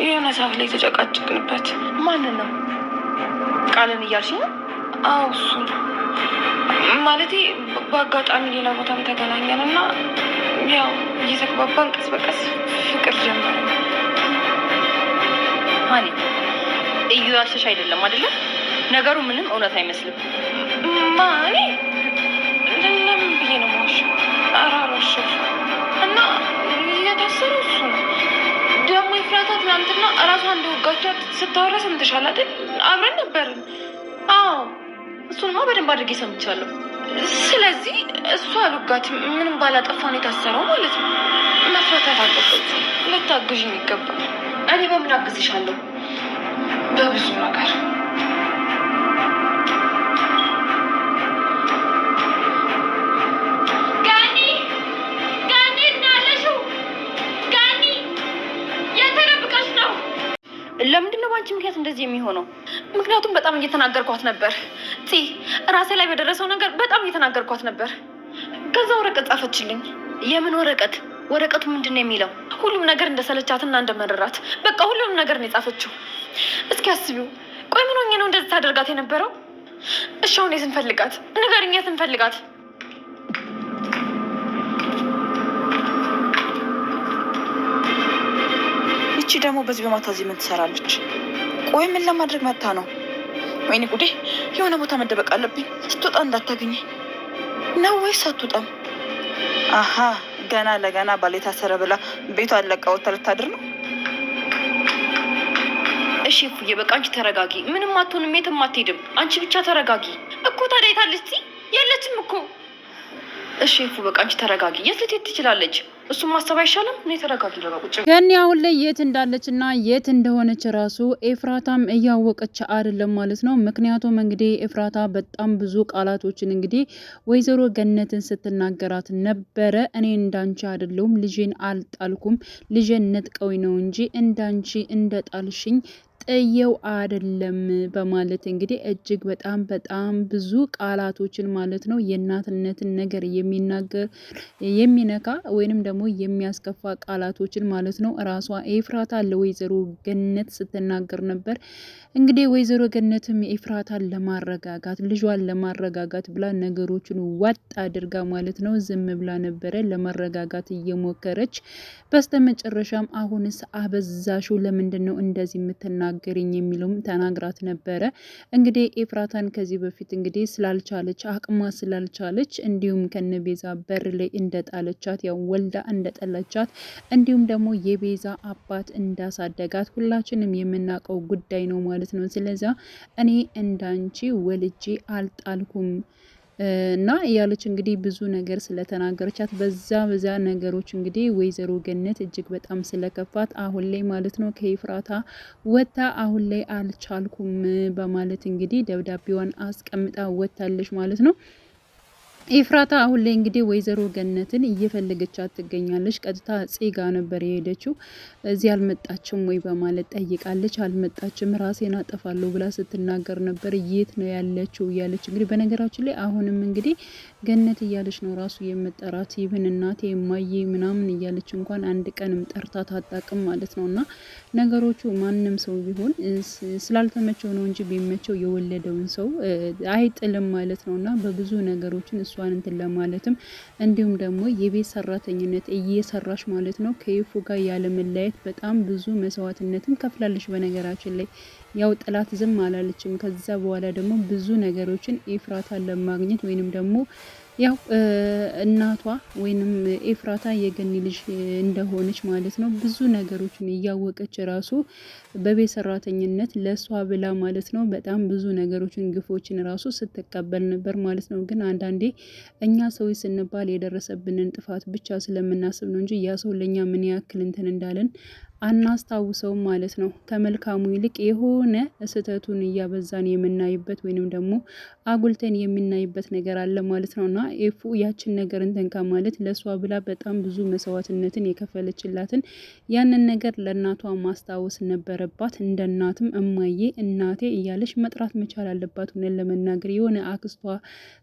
የሆነ ሰዓት ላይ ተጨቃጭቅንበት። ማንን ነው? ቃልን እያልሽ ነው? አዎ እሱ ማለቴ በአጋጣሚ ሌላ ቦታም ተገናኘን እና ያው እየተግባባን ቀስ በቀስ ፍቅር ጀመረ። ሀኒ እዩ ያልሽሽ አይደለም አይደለ? ነገሩ ምንም እውነት አይመስልም። ማኒ ለምን ብዬ ነው የማዋሸው? ኧረ አልዋሸሁም። እና የታሰረው እሱ ነው። ደግሞ ኤፍራታ ትናንትና እራሷን እንደወጋቻት ስታወራ ሰምተሻል አይደል? አብረን ነበርን። አዎ እሱንማ በደንብ አድርጌ ሰምቻለሁ። ስለዚህ እሱ አልወጋትም፣ ምንም ባላጠፋ ነው የታሰረው ማለት ነው። መፈታት አለበት። ልታግዥኝ ይገባል። እኔ በምን አግዝሻለሁ? በብዙ ነገር። ለምንድነው ባንቺ ምክንያት እንደዚህ የሚሆነው? ምክንያቱም በጣም እየተናገርኳት ነበር። ራሴ ላይ በደረሰው ነገር በጣም እየተናገርኳት ነበር። ከዛ ወረቀት ጻፈችልኝ። የምን ወረቀት? ወረቀቱ ምንድን ነው የሚለው? ሁሉም ነገር እንደሰለቻትና እንደመረራት በቃ ሁሉም ነገር ነው የጻፈችው። እስኪ አስቢው። ቆይ ምን ሆኜ ነው እንደዚህ ታደርጋት የነበረው? እሺ አሁን የት እንፈልጋት? ንገሪኝ፣ የት እንፈልጋት? ይቺ ደግሞ በዚህ በማታ እዚህ ምን ትሰራለች? ቆይ ምን ለማድረግ መታ ነው? ወይኔ ጉዴ! የሆነ ቦታ መደበቅ አለብኝ። ስትወጣ እንዳታገኘ ነው ወይስ አትወጣም? አሀ ገና ለገና ባል የታሰረ ብላ ቤቷን ለቃ ወጥታ ልታድር ነው። እሺ እፉዬ በቃ አንቺ ተረጋጊ። ምንም አትሆንም፣ የትም አትሄድም። አንቺ ብቻ ተረጋጊ እኮ። ታዲያ የታለች? የለችም እኮ። እሺ እፉ በቃ አንቺ ተረጋጊ። የት ልትሄድ ትችላለች? እሱም ማሰብ አይሻልም? እኔ ተረጋጊ። ለቁጭ ገኒ አሁን ላይ የት እንዳለችና የት እንደሆነች ራሱ ኤፍራታም እያወቀች አይደለም ማለት ነው። ምክንያቱም እንግዲህ ኤፍራታ በጣም ብዙ ቃላቶችን እንግዲህ ወይዘሮ ገነትን ስትናገራት ነበረ። እኔ እንዳንቺ አይደለሁም፣ ልጄን አልጣልኩም፣ ልጄን ነጥቀውኝ ነው እንጂ እንዳንቺ እንደጣልሽኝ ጥየው አይደለም በማለት እንግዲህ እጅግ በጣም ብዙ ቃላቶችን ማለት ነው የእናትነትን ነገር የሚነካ ወይንም ደግሞ የሚያስከፋ ቃላቶችን ማለት ነው ራሷ ኤፍራታ ለወይዘሮ ገነት ስትናገር ነበር። እንግዲህ ወይዘሮ ገነትም ኤፍራታን ለማረጋጋት ልጇን ለማረጋጋት ብላ ነገሮችን ዋጥ አድርጋ ማለት ነው ዝም ብላ ነበረ ለማረጋጋት እየሞከረች በስተመጨረሻም አሁንስ አበዛሹ፣ ለምንድን ነው እንደዚህ የምትናገርኝ የሚለውም ተናግራት ነበረ። እንግዲህ ኤፍራታን ከዚህ በፊት እንግዲህ ስላልቻለች አቅሟ ስላልቻለች እንዲሁም ከነቤዛ በር ላይ እንደጣለቻት ያው ወልዳ እንደጠለቻት እንዲሁም ደግሞ የቤዛ አባት እንዳሳደጋት ሁላችንም የምናውቀው ጉዳይ ነው ማለት ነው። ስለዚህ እኔ እንዳንቺ ወልጄ አልጣልኩም እና እያለች እንግዲህ ብዙ ነገር ስለተናገረቻት በዛ ነገሮች እንግዲህ ወይዘሮ ገነት እጅግ በጣም ስለከፋት አሁን ላይ ማለት ነው ከኤፍራታ ወታ አሁን ላይ አልቻልኩም በማለት እንግዲህ ደብዳቤዋን አስቀምጣ ወታለች ማለት ነው። ኤፍራታ አሁን ላይ እንግዲህ ወይዘሮ ገነትን እየፈለገቻት ትገኛለች። ቀጥታ ጼጋ ነበር የሄደችው። እዚህ አልመጣችም ወይ በማለት ጠይቃለች። አልመጣችም ራሴን አጠፋለሁ ብላ ስትናገር ነበር። የት ነው ያለችው እያለች እንግዲህ በነገራችን ላይ አሁንም እንግዲህ ገነት እያለች ነው ራሱ የምጠራት። ይብን እናቴ የማየ ምናምን እያለች እንኳን አንድ ቀንም ጠርታት አታውቅም ማለት ነው። እና ነገሮቹ ማንም ሰው ቢሆን ስላልተመቸው ነው እንጂ ቢመቸው የወለደውን ሰው አይጥልም ማለት ነው። እና በብዙ ነገሮችን እሷን እንትን ለማለትም እንዲሁም ደግሞ የቤት ሰራተኝነት እየሰራሽ ማለት ነው ከይፉ ጋር ያለመለያየት በጣም ብዙ መስዋዕትነትም ከፍላለች። በነገራችን ላይ ያው ጥላት ዝም አላለችም። ከዛ በኋላ ደግሞ ብዙ ነገሮችን ኤፍራታን ለማግኘት ወይንም ደግሞ ያው እናቷ ወይንም ኤፍራታ የገኒ ልጅ እንደሆነች ማለት ነው ብዙ ነገሮችን እያወቀች ራሱ በቤት ሰራተኝነት ለሷ ብላ ማለት ነው በጣም ብዙ ነገሮችን ግፎችን ራሱ ስትቀበል ነበር ማለት ነው። ግን አንዳንዴ እኛ ሰዎች ስንባል የደረሰብንን ጥፋት ብቻ ስለምናስብ ነው እንጂ ያ ሰው ለኛ ምን ያክል እንትን እንዳለን አናስታውሰውም ማለት ነው። ከመልካሙ ይልቅ የሆነ ስህተቱን እያበዛን የምናይበት ወይንም ደግሞ አጉልተን የምናይበት ነገር አለ ማለት ነውና ኤፉ ያችን ነገር እንትን ከማለት ለሷ ብላ በጣም ብዙ መስዋዕትነትን የከፈለችላትን ያንን ነገር ለእናቷ ማስታወስ ነበረባት። እንደ እናትም እማዬ እናቴ እያለች መጥራት መቻል አለባት። ሆነን ለመናገር የሆነ አክስቷ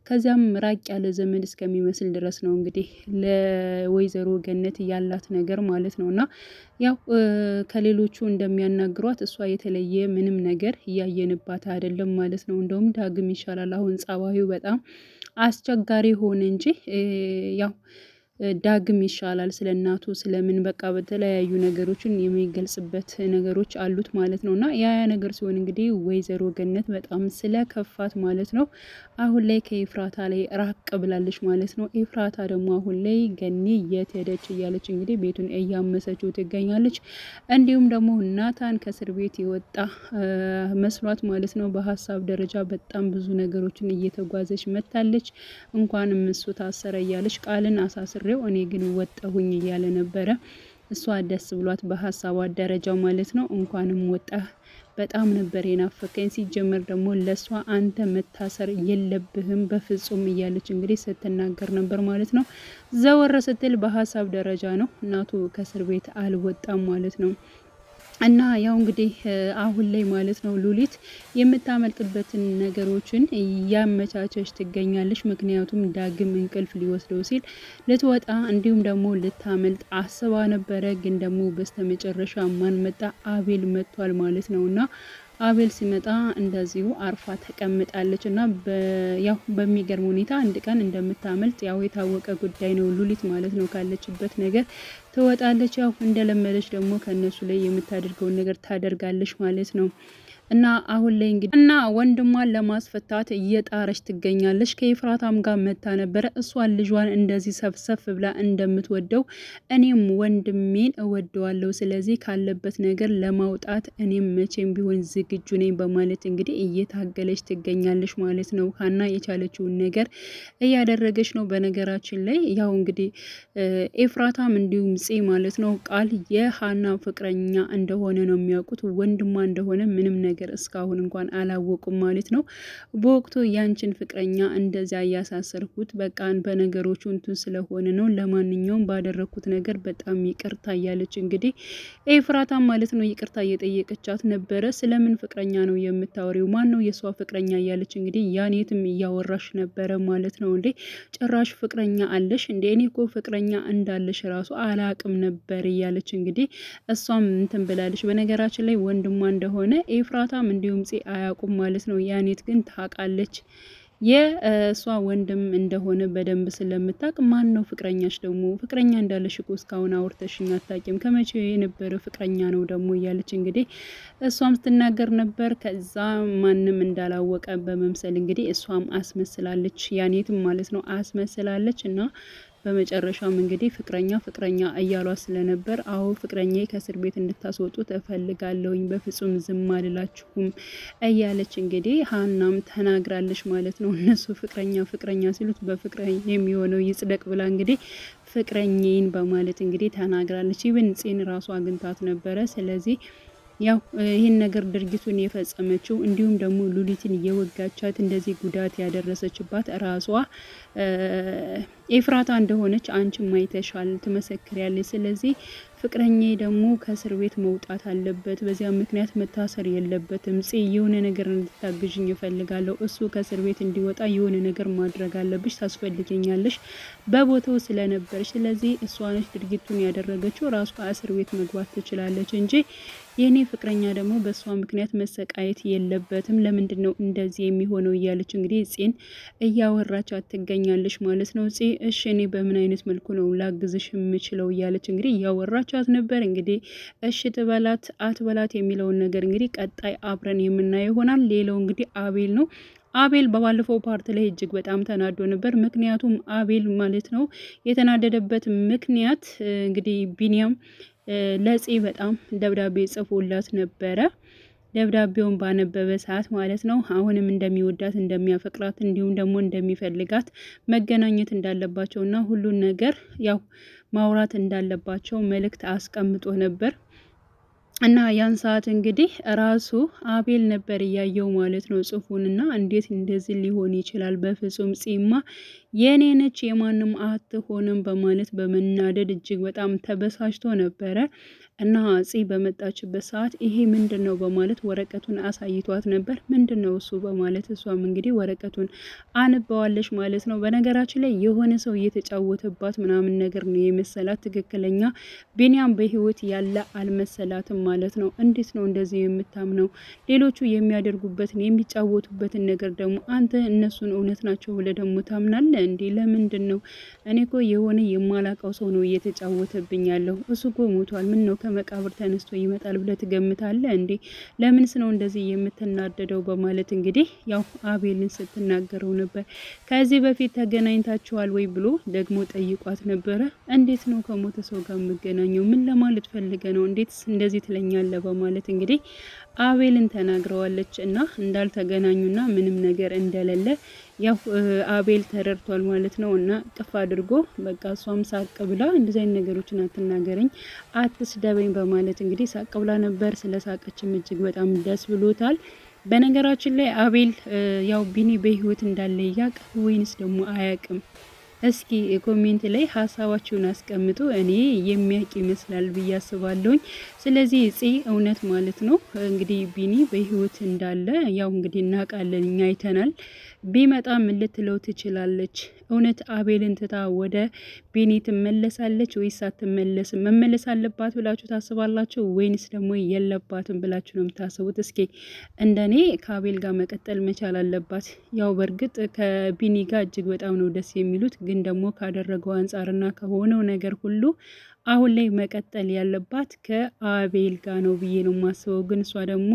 ከዚያም ራቅ ያለ ዘመድ እስከሚመስል ድረስ ነው እንግዲህ ለወይዘሮ ገነት ያላት ነገር ማለት ነውና ያው ከሌሎቹ እንደሚያናግሯት እሷ የተለየ ምንም ነገር እያየንባት አይደለም ማለት ነው። እንደውም ዳግም ይሻላል። አሁን ጸባዩ በጣም አስቸጋሪ ሆነ እንጂ ያው ዳግም ይሻላል። ስለ እናቱ ስለምን በቃ በተለያዩ ነገሮችን የሚገልጽበት ነገሮች አሉት ማለት ነው። እና ያ ነገር ሲሆን እንግዲህ ወይዘሮ ገነት በጣም ስለከፋት ማለት ነው አሁን ላይ ከኤፍራታ ላይ ራቅ ብላለች ማለት ነው። ኤፍራታ ደግሞ አሁን ላይ ገኒ የት ሄደች እያለች እንግዲህ ቤቱን እያመሰችው ትገኛለች። እንዲሁም ደግሞ ናታን ከእስር ቤት የወጣ መስሏት ማለት ነው በሀሳብ ደረጃ በጣም ብዙ ነገሮችን እየተጓዘች መታለች። እንኳንም እሱ ታሰረ እያለች ቃልን አሳስሬው እኔ ግን ወጣሁኝ እያለ ነበረ። እሷ ደስ ብሏት በሀሳቧ ደረጃው ማለት ነው። እንኳንም ወጣ በጣም ነበር የናፈቀኝ። ሲጀመር ደግሞ ለሷ አንተ መታሰር የለብህም በፍጹም እያለች እንግዲህ ስትናገር ነበር ማለት ነው። ዘወር ስትል በሀሳብ ደረጃ ነው እናቱ ከእስር ቤት አልወጣም ማለት ነው። እና ያው እንግዲህ አሁን ላይ ማለት ነው ሉሊት የምታመልጥበትን ነገሮችን እያመቻቸች ትገኛለች። ምክንያቱም ዳግም እንቅልፍ ሊወስደው ሲል ልትወጣ እንዲሁም ደግሞ ልታመልጥ አስባ ነበረ። ግን ደግሞ በስተመጨረሻ ማን መጣ? አቤል መጥቷል ማለት ነው። እና አቤል ሲመጣ እንደዚሁ አርፋ ተቀምጣለች እና ያው በሚገርም ሁኔታ አንድ ቀን እንደምታመልጥ ያው የታወቀ ጉዳይ ነው ሉሊት ማለት ነው። ካለችበት ነገር ትወጣለች። ያው እንደለመደች ደግሞ ከነሱ ላይ የምታደርገውን ነገር ታደርጋለች ማለት ነው። እና አሁን ላይ እንግዲህ እና ወንድሟን ለማስፈታት እየጣረች ትገኛለች። ከኤፍራታም ጋር መታ ነበረ። እሷን ልጇን እንደዚህ ሰፍሰፍ ብላ እንደምትወደው እኔም ወንድሜን እወደዋለሁ፣ ስለዚህ ካለበት ነገር ለማውጣት እኔም መቼም ቢሆን ዝግጁ ነኝ በማለት እንግዲህ እየታገለች ትገኛለች ማለት ነው። ሀና የቻለችውን ነገር እያደረገች ነው። በነገራችን ላይ ያው እንግዲህ ኤፍራታም እንዲሁም ጽ ማለት ነው ቃል የሀና ፍቅረኛ እንደሆነ ነው የሚያውቁት። ወንድሟ እንደሆነ ምንም ነገር እስካሁን እንኳን አላወቁም ማለት ነው። በወቅቱ ያንቺን ፍቅረኛ እንደዚያ እያሳሰርኩት በቃ በነገሮቹ እንትን ስለሆነ ነው፣ ለማንኛውም ባደረኩት ነገር በጣም ይቅርታ እያለች እንግዲህ ኤፍራታም ማለት ነው ይቅርታ እየጠየቀቻት ነበረ። ስለምን ፍቅረኛ ነው የምታወሪው? ማን ነው የሷ ፍቅረኛ እያለች እንግዲህ ያኔትም እያወራሽ ነበረ ማለት ነው። እንዴ ጭራሽ ፍቅረኛ አለሽ እንዴ? እኔ እኮ ፍቅረኛ እንዳለሽ ራሱ አላቅም ነበር እያለች እንግዲህ እሷም እንትን ብላለች። በነገራችን ላይ ወንድሟ እንደሆነ ኤፍራታም እንዲሁም ጽ አያውቁም ማለት ነው። ያኔት ግን ታውቃለች የእሷ ወንድም እንደሆነ በደንብ ስለምታውቅ ማን ነው ፍቅረኛሽ? ደግሞ ፍቅረኛ እንዳለሽ እኮ እስካሁን አውርተሽኝ አታውቂም፣ ከመቼ የነበረ ፍቅረኛ ነው ደግሞ እያለች እንግዲህ እሷም ስትናገር ነበር። ከዛ ማንም እንዳላወቀ በመምሰል እንግዲህ እሷም አስመስላለች፣ ያኔትም ማለት ነው አስመስላለች። እና በመጨረሻም እንግዲህ ፍቅረኛ እያሏት ስለነበር አዎ ፍቅረኛ ከእስር ቤት እንድታስወጡ እፈልጋለሁኝ፣ በፍጹም ዝም አልላችሁም እያለች እንግዲህ ሀናም ተናግራለች ማለት ነው። እነሱ ፍቅረኛ ሲሉት በፍቅረኛ የሚሆነው ይጽደቅ ብላ እንግዲህ ፍቅረኛዬን በማለት እንግዲህ ተናግራለች። ይብን ጽን ራሱ አግኝታት ነበረ። ስለዚህ ያው ይህን ነገር ድርጊቱን የፈጸመችው እንዲሁም ደግሞ ሉሊትን የወጋቻት እንደዚህ ጉዳት ያደረሰችባት ራሷ ኤፍራታ እንደሆነች አንቺም ማይተሻል ትመሰክሪያለች። ስለዚህ ፍቅረኛዬ ደግሞ ከእስር ቤት መውጣት አለበት፣ በዚያ ምክንያት መታሰር የለበትም። የሆነ ነገር እንድታግዥኝ እፈልጋለሁ። እሱ ከእስር ቤት እንዲወጣ የሆነ ነገር ማድረግ አለብሽ፣ ታስፈልገኛለሽ በቦታው ስለነበረች። ስለዚህ እሷ ነች ድርጊቱን ያደረገችው፣ ራሷ እስር ቤት መግባት ትችላለች እንጂ የኔ ፍቅረኛ ደግሞ በእሷ ምክንያት መሰቃየት የለበትም። ለምንድን ነው እንደዚህ የሚሆነው? እያለች እንግዲህ ጽን እያወራቻት ትገኛለች ማለት ነው። ጽ እሺ እኔ በምን አይነት መልኩ ነው ላግዝሽ የምችለው? እያለች እንግዲህ እያወራቻት ነበር። እንግዲህ እሺ ትበላት አትበላት የሚለውን ነገር እንግዲህ ቀጣይ አብረን የምናየው ይሆናል። ሌላው እንግዲህ አቤል ነው። አቤል በባለፈው ፓርት ላይ እጅግ በጣም ተናዶ ነበር። ምክንያቱም አቤል ማለት ነው የተናደደበት ምክንያት እንግዲህ ቢኒያም ለጽ በጣም ደብዳቤ ጽፎላት ነበረ። ደብዳቤውን ባነበበ ሰዓት ማለት ነው አሁንም እንደሚወዳት እንደሚያፈቅራት እንዲሁም ደግሞ እንደሚፈልጋት መገናኘት እንዳለባቸው እና ሁሉን ነገር ያው ማውራት እንዳለባቸው መልእክት አስቀምጦ ነበር። እና ያን ሰዓት እንግዲህ ራሱ አቤል ነበር እያየው ማለት ነው ጽሁፉንና እንዴት እንደዚህ ሊሆን ይችላል? በፍጹም ጽማ የኔ ነች የማንም አትሆንም በማለት በመናደድ እጅግ በጣም ተበሳጭቶ ነበረ። እና ፂ በመጣችበት ሰዓት ይሄ ምንድን ነው በማለት ወረቀቱን አሳይቷት ነበር። ምንድን ነው እሱ በማለት እሷም እንግዲህ ወረቀቱን አንባዋለች ማለት ነው። በነገራችን ላይ የሆነ ሰው እየተጫወተባት ምናምን ነገር ነው የመሰላት። ትክክለኛ ቢኒያም በህይወት ያለ አልመሰላትም ማለት ነው። እንዴት ነው እንደዚህ የምታምነው? ሌሎቹ የሚያደርጉበትን የሚጫወቱበትን ነገር ደግሞ አንተ እነሱን እውነት ናቸው ብለህ ደግሞ ታምናለህ እንዴ? ለምንድን ነው? እኔ እኮ የሆነ የማላቀው ሰው ነው እየተጫወተብኝ ያለው። እሱ እኮ ሞቷል። ምን ነው ከመቃብር ተነስቶ ይመጣል ብለህ ትገምታለህ እንዴ? ለምንስ ነው እንደዚህ የምትናደደው? በማለት እንግዲህ ያው አቤልን ስትናገረው ነበር። ከዚህ በፊት ተገናኝታችኋል ወይ ብሎ ደግሞ ጠይቋት ነበረ። እንዴት ነው ከሞተ ሰው ጋር የምገናኘው? ምን ለማለት ፈልገ ነው? እንዴት እንደዚህ ትለኛለህ? በማለት እንግዲህ አቤልን ተናግረዋለች እና እንዳልተገናኙና ምንም ነገር እንደሌለ ያው አቤል ተረድቷል ማለት ነው። እና ቅፍ አድርጎ በቃ እሷም ሳቅ ብላ እንደዚህ አይነት ነገሮችን አትናገረኝ፣ አትስደበኝ በማለት እንግዲህ ሳቅ ብላ ነበር። ስለ ሳቀችም እጅግ በጣም ደስ ብሎታል። በነገራችን ላይ አቤል ያው ቢኒ በህይወት እንዳለ ያቅ ወይንስ ደግሞ አያቅም? እስኪ ኮሜንት ላይ ሀሳባችሁን አስቀምጡ። እኔ የሚያውቅ ይመስላል ብዬ አስባለሁኝ። ስለዚህ ፂ እውነት ማለት ነው እንግዲህ ቢኒ በህይወት እንዳለ ያው እንግዲህ እናውቃለን፣ እኛ አይተናል። ቢመጣ ምን ልትለው ትችላለች? እውነት አቤልን ትታ ወደ ቢኒ ትመለሳለች ወይስ አትመለስም? መመለስ አለባት ብላችሁ ታስባላችሁ ወይንስ ደግሞ የለባትም ብላችሁ ነው የምታስቡት? እስኪ እንደኔ ከአቤል ጋር መቀጠል መቻል አለባት። ያው በእርግጥ ከቢኒ ጋር እጅግ በጣም ነው ደስ የሚሉት፣ ግን ደግሞ ካደረገው አንጻርና ከሆነው ነገር ሁሉ አሁን ላይ መቀጠል ያለባት ከአቤል ጋር ነው ብዬ ነው የማስበው። ግን እሷ ደግሞ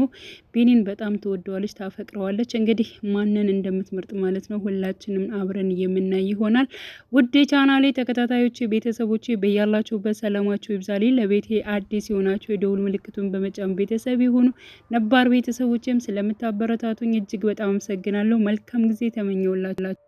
ቢኒን በጣም ትወደዋለች፣ ታፈቅረዋለች። እንግዲህ ማንን እንደምትመርጥ ማለት ነው ሁላችንም አብረን የምናይ ይሆናል። ውድ የቻናሌ ተከታታዮች ቤተሰቦች በያላችሁበት ሰላማችሁ ይብዛልኝ። ለቤቴ አዲስ የሆናችሁ የደውል ምልክቱን በመጫን ቤተሰብ ይሁኑ። ነባር ቤተሰቦችም ስለምታበረታቱኝ እጅግ በጣም አመሰግናለሁ። መልካም ጊዜ ተመኘውላችሁ።